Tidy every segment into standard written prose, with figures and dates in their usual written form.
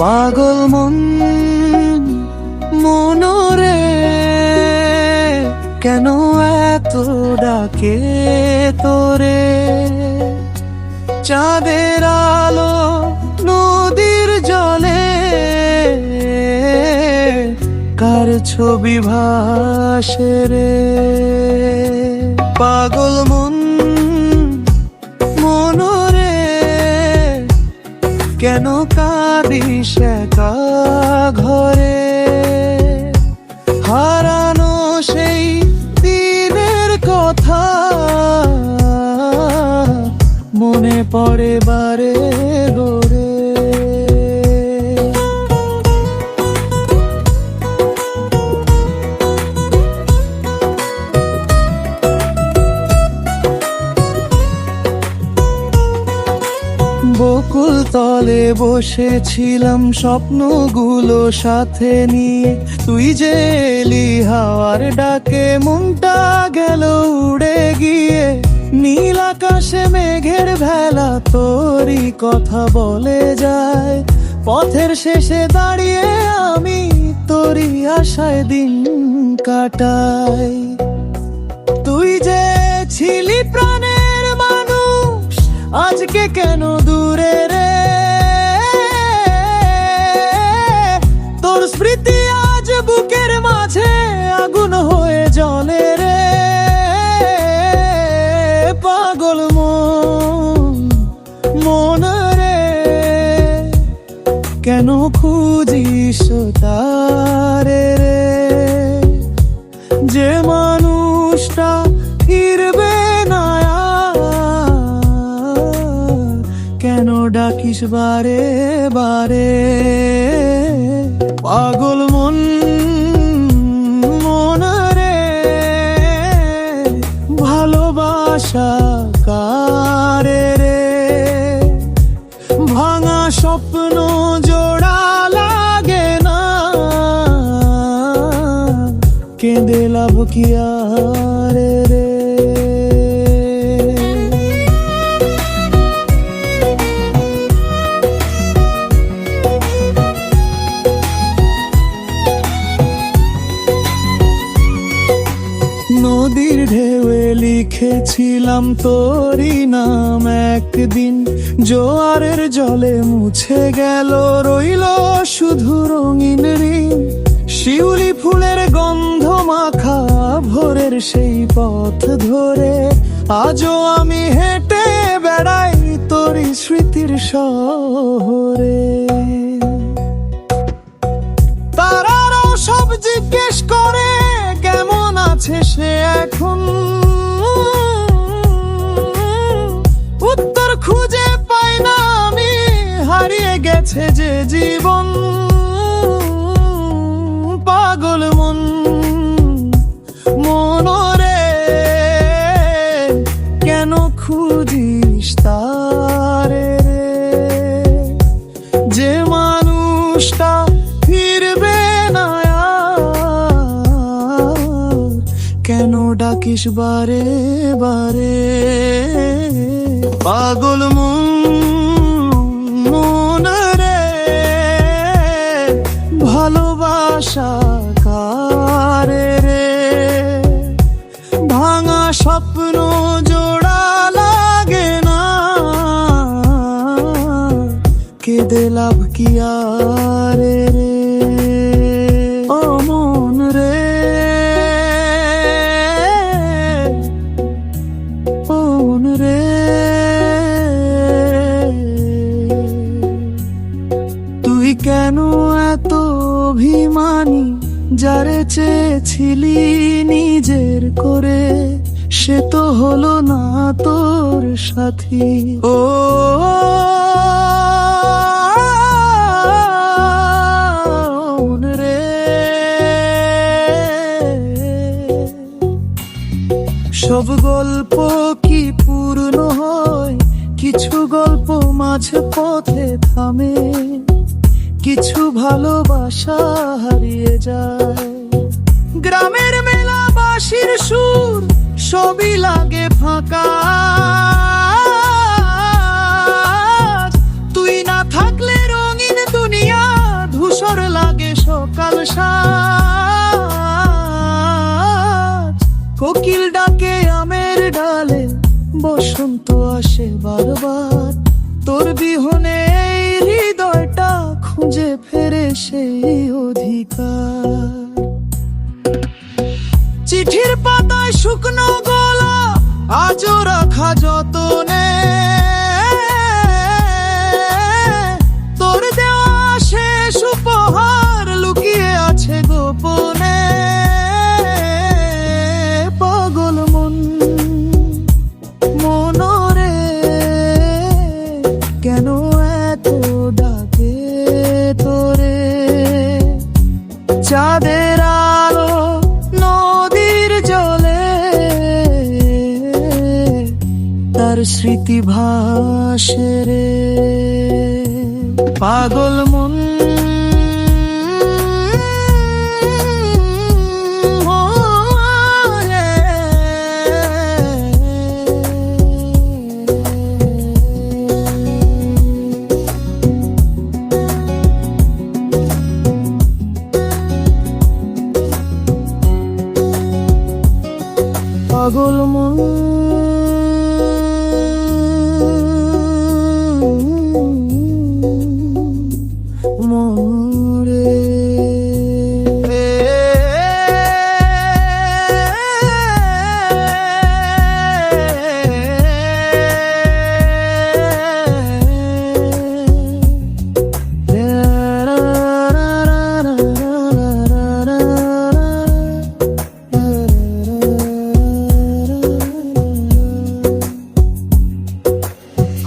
পাগল মন মনরে কেন এত ডাকে তোরে? চাঁদের আলো নদীর জলে কার ছবি ভাসে রে? পাগল মন মনরে কেন কাঁদিস একা ঘরে? হারানো সেই দিনের কথা মনে পড়ে বারে গোরে। বকুল তলে বসেছিলাম স্বপ্নগুলো সাথে নিয়ে, তুই যে এলি হাওয়ার ডাকে মনটা গেল উড়ে গিয়ে। নীল আকাশে মেঘের ভেলা তোরই কথা বলে যায়, পথের শেষে দাঁড়িয়ে আমি তোরই আশায় দিন কাটাই। তুই যে ছিলি প্রাণের মানুষ আজকে কেন দূরে রে? তোর স্মৃতি আজ বুকের মাঝে আগুন হয়ে জ্বলে রে। পাগল মন মন রে কেন খুঁজিস তারে রে? যে মানুষটা ফিরবে না কেন ডাকিস বারে বারে? পাগল মন মন রে ভালোবাসা কারে রে? ভাঙা স্বপ্ন জোড়া লাগে না, কেঁদে লাভ কি আর রে? নদীর ঢেউয়ে লিখেছিলাম তোরই নাম একদিন, জোয়ারের জলে মুছে গেল রইল শুধু রঙিন ঋণ। শিউলি ফুলের গন্ধ মাখা ভোরের সেই পথ ধরে আজও আমি হেঁটে বেড়াই তোরই স্মৃতির শহরে। তারারাও সব জিজ্ঞেস করে কেমন আছে সে এখন, উত্তর খুঁজে পাই না আমি, হারিয়ে গেছে যে জীবন। পাগল মন মনরে কেন খুঁজিস তারে রে? যে মানুষটা ফিরবে না কেন ডাকিস বারে বারে? পাগল মন মন রে ভালোবাসা কারে রে? ভাঙা স্বপ্ন জোড়া লাগে না, কেঁদে লাভ কি আর রে? ও মন রে মন রে তুই কেন এত অভিমানী? যারে চেয়েছিলি নিজের করে সে তো হলো না তোর সাথী। ও মন রে সব গল্প কি পূর্ণ হয়? কিছু গল্প মাঝ পথে থামে, কিছু ভালোবাসা হারিয়ে যায়। গ্রামের মেলা বাঁশির সুর সবই লাগে ফাঁকা, তুই না থাকলে রঙিন দুনিয়া আজও রাখা যতনে তোর দেওয়া শেষ উপহার লুকিয়ে আছে গোপনে। পাগল মন মনরে কেন এত ডাকে তোরে। চাঁদের আলো নদীর জলে তার স্মৃতি ভাসে রে। পাগল মন পাগল মন মরে।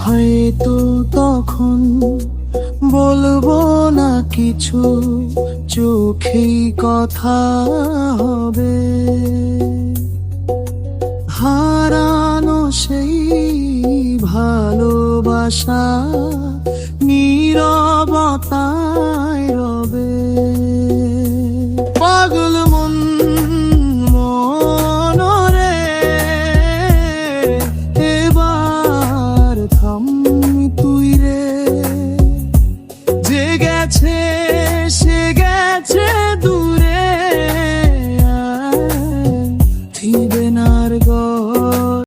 হয়তো তখন বলবো না কিছু, চোখেই কথা হবে। হারানো সেই ভালোবাসা নীরবতায় রবে।